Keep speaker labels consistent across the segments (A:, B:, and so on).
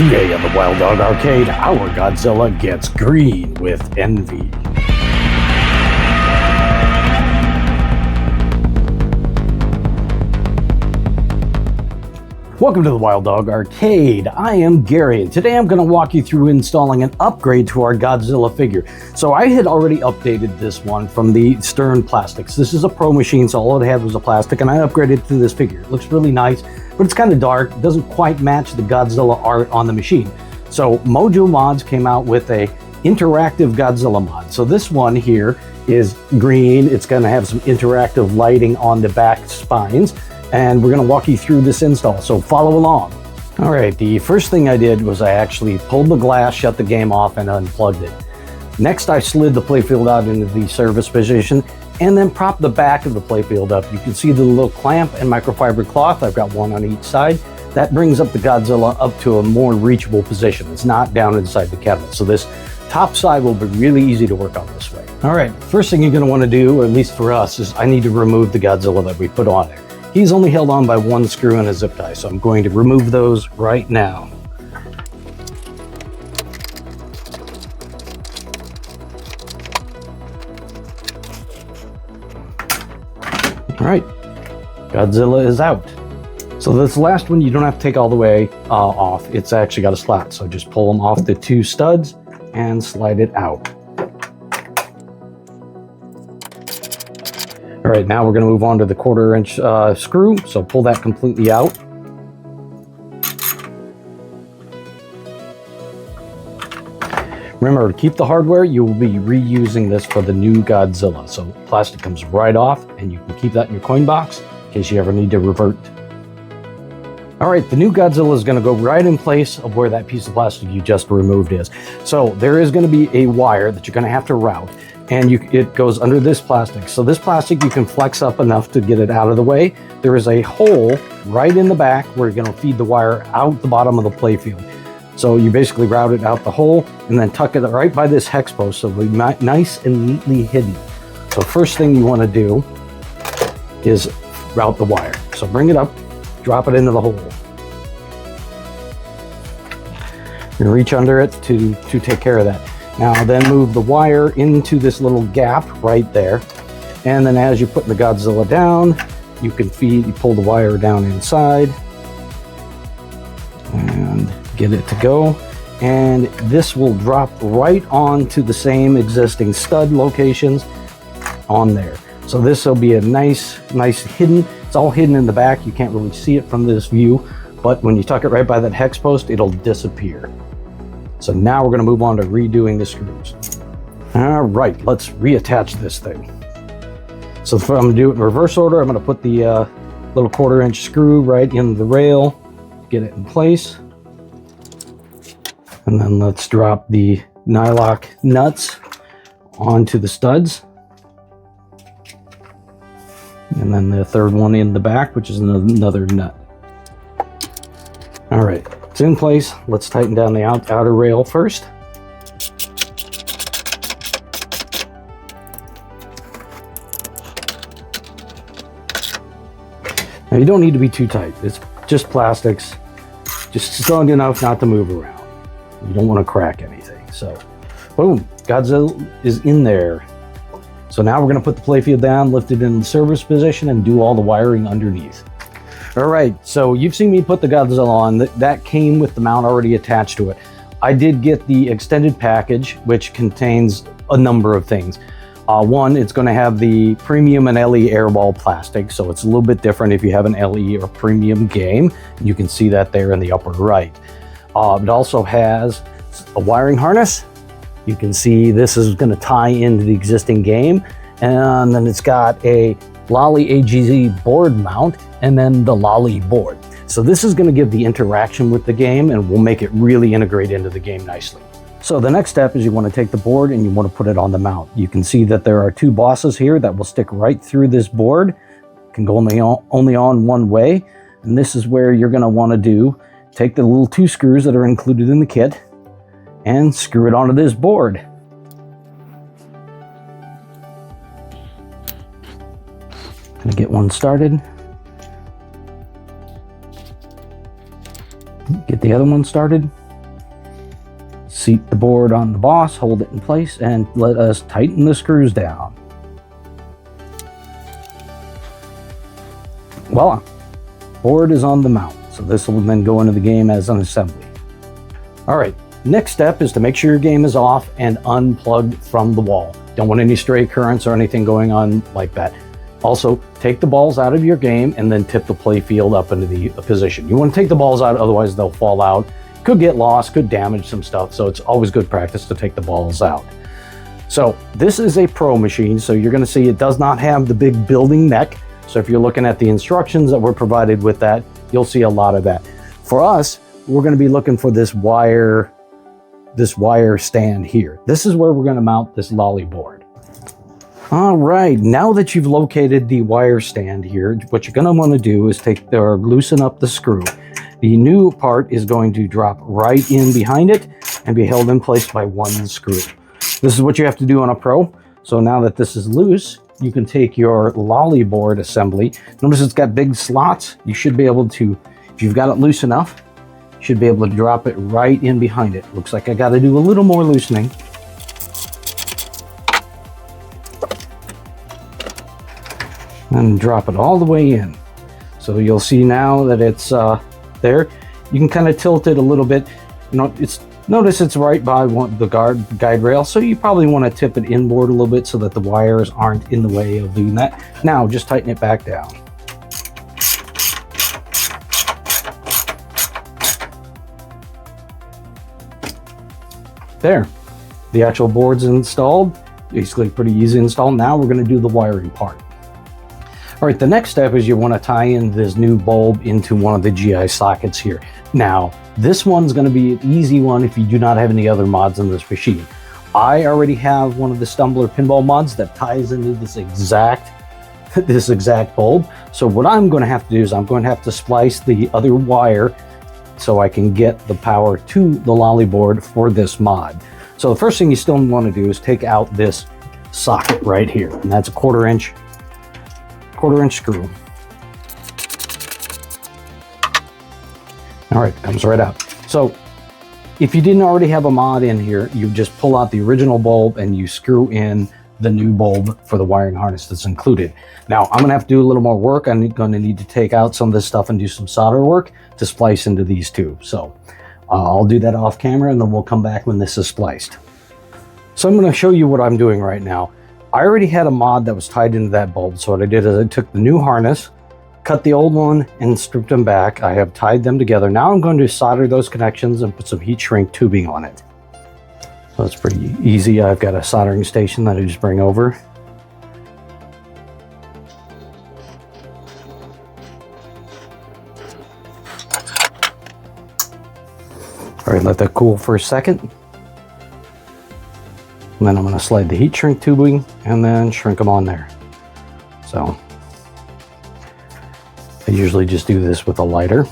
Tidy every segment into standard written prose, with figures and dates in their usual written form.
A: Today on the Wild Dog Arcade, our Godzilla gets green with envy. Welcome to the Wild Dog Arcade. I am Gary, and today I'm going to walk you through installing an upgrade to our Godzilla figure. So I had already updated this one from the Stern plastics. This is a pro machine, so all it had was a plastic, and I upgraded it to this figure. It looks really nice, but it's kind of dark. It doesn't quite match the Godzilla art on the machine. So Mojo Mods came out with a interactive Godzilla mod. So this one here is green. It's going to have some interactive lighting on the back spines, and we're going to walk you through this install, so follow along. All right, the first thing I did was I actually pulled the glass, shut the game off, and unplugged it. Next, I slid the playfield out into the service position and then propped the back of the playfield up. You can see the little clamp and microfiber cloth. I've got one on each side. That brings up the Godzilla up to a more reachable position. It's not down inside the cabinet. So this top side will be really easy to work on this way. All right, first thing you're going to want to do, at least for us, is I need to remove the Godzilla that we put on there. He's only held on by one screw and a zip tie, so I'm going to remove those right now. All right, Godzilla is out. So this last one, you don't have to take all the way off. It's actually got a slot, so just pull them off the two studs and slide it out. All right, now we're going to move on to the 1/4 inch screw, so pull that completely out. Remember, to keep the hardware, you will be reusing this for the new Godzilla. So plastic comes right off, and you can keep that in your coin box in case you ever need to revert. All right, the new Godzilla is going to go right in place of where that piece of plastic you just removed is. So there is going to be a wire that you're going to have to route, and it goes under this plastic. So this plastic you can flex up enough to get it out of the way. There is a hole right in the back where you're going to feed the wire out the bottom of the playfield. So you basically route it out the hole and then tuck it right by this hex post, so it'll be nice and neatly hidden. So first thing you want to do is route the wire. So bring it up, drop it into the hole. You reach under it to take care of that. Now then move the wire into this little gap right there. And then as you put the Godzilla down, you pull the wire down inside and get it to go. And this will drop right onto the same existing stud locations on there. So this will be a nice hidden. It's all hidden in the back. You can't really see it from this view, but when you tuck it right by that hex post, it'll disappear. So now we're going to move on to redoing the screws. All right, let's reattach this thing. So I'm going to do it in reverse order. I'm going to put the little 1/4 inch screw right in the rail, get it in place. And then let's drop the nylock nuts onto the studs. And then the third one in the back, which is another nut. All right, it's in place. Let's tighten down the outer rail first. Now you don't need to be too tight. It's just plastics, just strong enough not to move around. You don't want to crack anything. So, boom, Godzilla is in there. So now we're going to put the playfield down, lift it in the service position, and do all the wiring underneath. All right, so you've seen me put the Godzilla on. That came with the mount already attached to it. I did get the extended package, which contains a number of things. One, it's going to have the premium and LE airball plastic, so it's a little bit different if you have an LE or premium game. You can see that there in the upper right. It also has a wiring harness. You can see this is going to tie into the existing game. And then it's got a Lolly AGZ board mount and then the Lolly board. So this is going to give the interaction with the game and will make it really integrate into the game nicely. So the next step is you want to take the board and you want to put it on the mount. You can see that there are two bosses here that will stick right through this board. It can go only on one way. And this is where you're going to want to take the little 2 screws that are included in the kit and screw it onto this board. Gonna get one started. Get the other one started. Seat the board on the boss, hold it in place, and let us tighten the screws down. Voila! Board is on the mount, so this will then go into the game as an assembly. All right, next step is to make sure your game is off and unplugged from the wall. Don't want any stray currents or anything going on like that. Also, take the balls out of your game and then tip the play field up into the position. You want to take the balls out, otherwise they'll fall out. Could get lost, could damage some stuff, so it's always good practice to take the balls out. So this is a pro machine, so you're going to see it does not have the big building neck. So if you're looking at the instructions that were provided with that, you'll see a lot of that. For us, we're going to be looking for this wire stand here. This is where we're going to mount this lolly board. All right, now that you've located the wire stand here, what you're going to want to do is loosen up the screw. The new part is going to drop right in behind it and be held in place by one screw. This is what you have to do on a pro. So now that this is loose, you can take your lolly board assembly. Notice it's got big slots. You should be able to, if you've got it loose enough, you should be able to drop it right in behind it. Looks like I got to do a little more loosening. And drop it all the way in. So you'll see now that it's there. You can kind of tilt it a little bit. Notice it's right by the guide rail, so you probably want to tip it inboard a little bit so that the wires aren't in the way of doing that. Now just tighten it back down. There, the actual board's installed. Basically pretty easy to install. Now we're going to do the wiring part. All right, the next step is you want to tie in this new bulb into one of the GI sockets here. Now, this one's going to be an easy one if you do not have any other mods in this machine. I already have one of the Stumbler pinball mods that ties into this exact bulb. So what I'm going to have to do is I'm going to have to splice the other wire so I can get the power to the lolly board for this mod. So the first thing you still want to do is take out this socket right here, and that's a quarter inch screw. All right, comes right out. So if you didn't already have a mod in here, you just pull out the original bulb and you screw in the new bulb for the wiring harness that's included. Now I'm gonna have to do a little more work. I'm gonna need to take out some of this stuff and do some solder work to splice into these two. So I'll do that off camera and then we'll come back when this is spliced. So I'm gonna show you what I'm doing right now. I already had a mod that was tied into that bulb. So what I did is I took the new harness, cut the old one and stripped them back. I have tied them together. Now I'm going to solder those connections and put some heat shrink tubing on it. So it's pretty easy. I've got a soldering station that I just bring over. All right, let that cool for a second. And then I'm going to slide the heat shrink tubing and then shrink them on there. So I usually just do this with a lighter.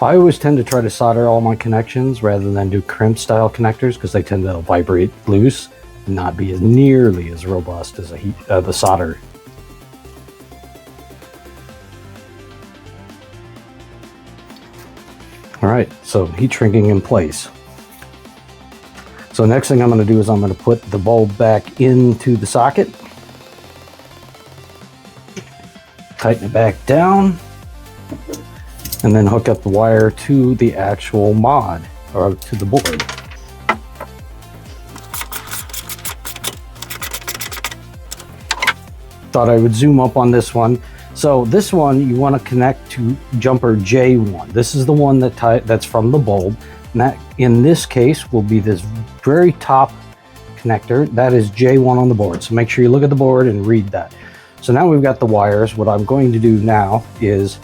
A: I always tend to try to solder all my connections rather than do crimp style connectors because they tend to vibrate loose and not be as nearly as robust as the solder. All right, so heat shrinking in place. So next thing I'm going to do is I'm going to put the bulb back into the socket, tighten it back down, and then hook up the wire to the actual mod or to the board. Thought I would zoom up on this one. So this one you want to connect to jumper J1. This is the one that's from the bulb. And that in this case will be this very top connector. That is J1 on the board. So make sure you look at the board and read that. So now we've got the wires. What I'm going to do now is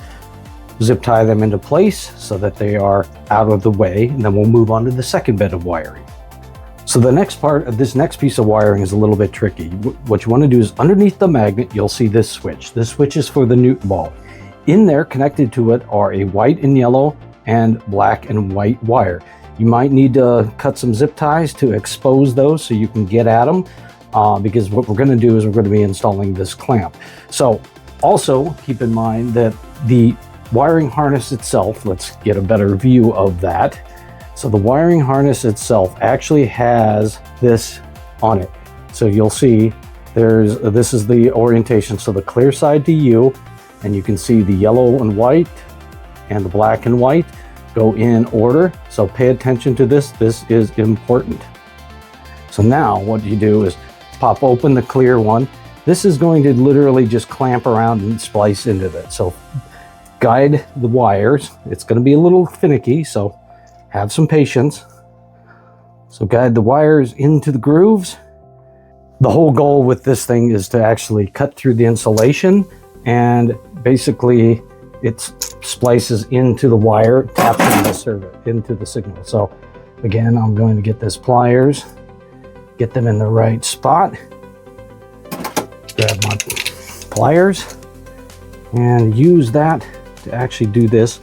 A: zip tie them into place so that they are out of the way, and then we'll move on to the second bit of wiring. So the next part of this next piece of wiring is a little bit tricky. What you want to do is underneath the magnet, you'll see this switch. This switch is for the Newton ball. In there, connected to it, are a white and yellow and black and white wire. You might need to cut some zip ties to expose those so you can get at them, because what we're going to do is we're going to be installing this clamp. So Also, keep in mind that the wiring harness itself, let's get a better view of that. So the wiring harness itself actually has this on it. So you'll see this is the orientation. So the clear side to you, and you can see the yellow and white and the black and white go in order. So pay attention to this. This is important. So now what you do is pop open the clear one. This is going to literally just clamp around and splice into that. So guide the wires. It's going to be a little finicky, so have some patience. So guide the wires into the grooves. The whole goal with this thing is to actually cut through the insulation, and basically it splices into the wire, taps into the circuit, into the signal. So again, I'm going to get this pliers, get them in the right spot, grab my pliers, and use that to actually do this.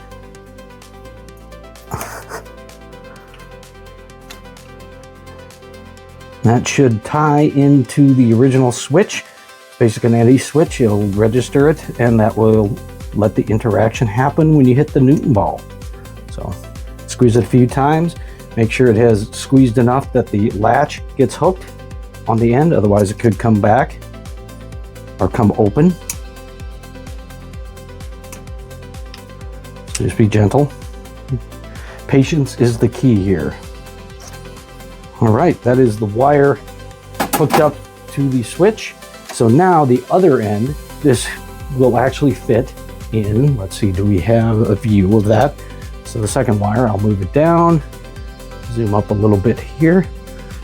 A: That should tie into the original switch, basic and anti switch. It'll register it, and that will let the interaction happen when you hit the Newton ball. So squeeze it a few times, make sure it has squeezed enough that the latch gets hooked on the end, otherwise it could come back or come open. So just be gentle. Patience is the key here. All right, that is the wire hooked up to the switch. So now the other end, this will actually fit in. Let's see, do we have a view of that? So the second wire, I'll move it down, zoom up a little bit here.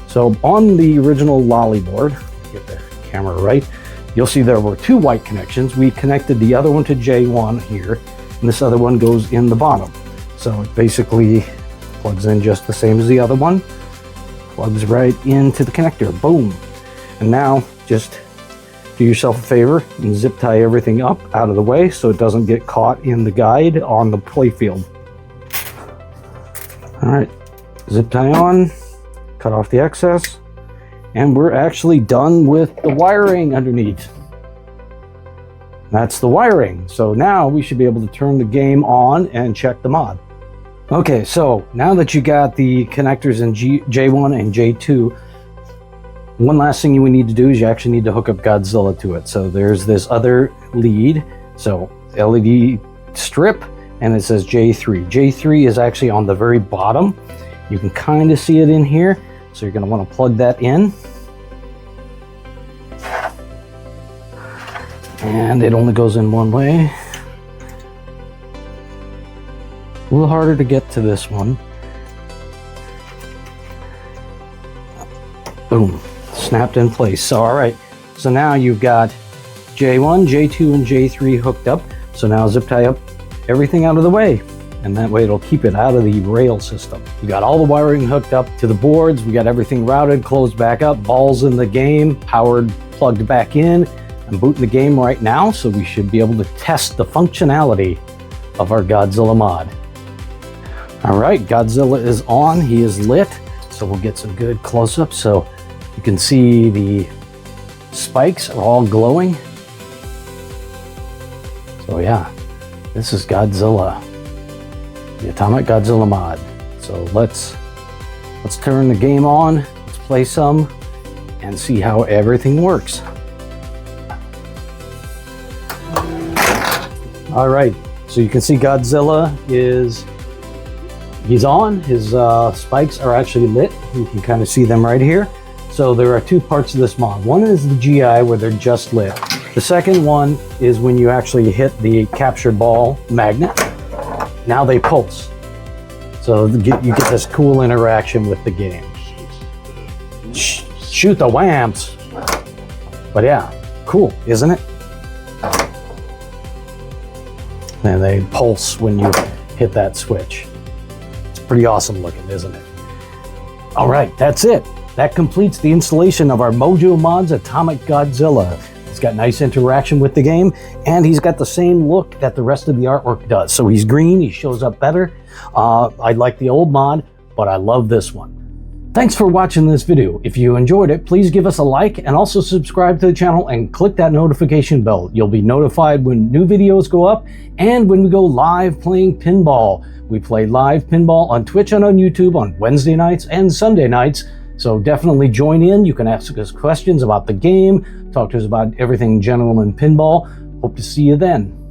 A: So on the original lolly board, get the camera right, you'll see there were two white connections. We connected the other one to J1 here, and this other one goes in the bottom. So it basically plugs in just the same as the other one. Plugs right into the connector, boom. And now just do yourself a favor and zip tie everything up out of the way so it doesn't get caught in the guide on the playfield. All right, zip tie on, cut off the excess, and we're actually done with the wiring underneath. That's the wiring. So now we should be able to turn the game on and check the mod. Okay, so now that you got the connectors in J1 and J2, one last thing you need to do is you actually need to hook up Godzilla to it. So there's this other lead, so LED strip, and it says J3. J3 is actually on the very bottom. You can kind of see it in here, so you're going to want to plug that in. And it only goes in one way. A little harder to get to this one. Boom, snapped in place. So all right, so now you've got J1, J2, and J3 hooked up. So now zip tie up everything out of the way, and that way it'll keep it out of the rail system. We got all the wiring hooked up to the boards. We got everything routed, closed back up, balls in the game, powered, plugged back in. I'm booting the game right now, so we should be able to test the functionality of our Godzilla mod. All right, Godzilla is on, he is lit, so we'll get some good close-ups. So you can see the spikes are all glowing. So yeah, this is Godzilla, the Atomic Godzilla mod. So let's turn the game on, let's play some and see how everything works. All right, so you can see Godzilla he's on. His spikes are actually lit. You can kind of see them right here. So there are two parts of this mod. One is the GI where they're just lit. The second one is when you actually hit the capture ball magnet. Now they pulse. So you get this cool interaction with the game. Shoot the whamps. But yeah, cool, isn't it? And they pulse when you hit that switch. It's pretty awesome looking, isn't it? All right, that's it. That completes the installation of our Mojo Mods Atomic Godzilla. He's got nice interaction with the game, and he's got the same look that the rest of the artwork does. So he's green, he shows up better. I like the old mod, but I love this one. Thanks for watching this video. If you enjoyed it, please give us a like and also subscribe to the channel and click that notification bell. You'll be notified when new videos go up and when we go live playing pinball. We play live pinball on Twitch and on YouTube on Wednesday nights and Sunday nights. So definitely join in. You can ask us questions about the game, talk to us about everything general in pinball. Hope to see you then.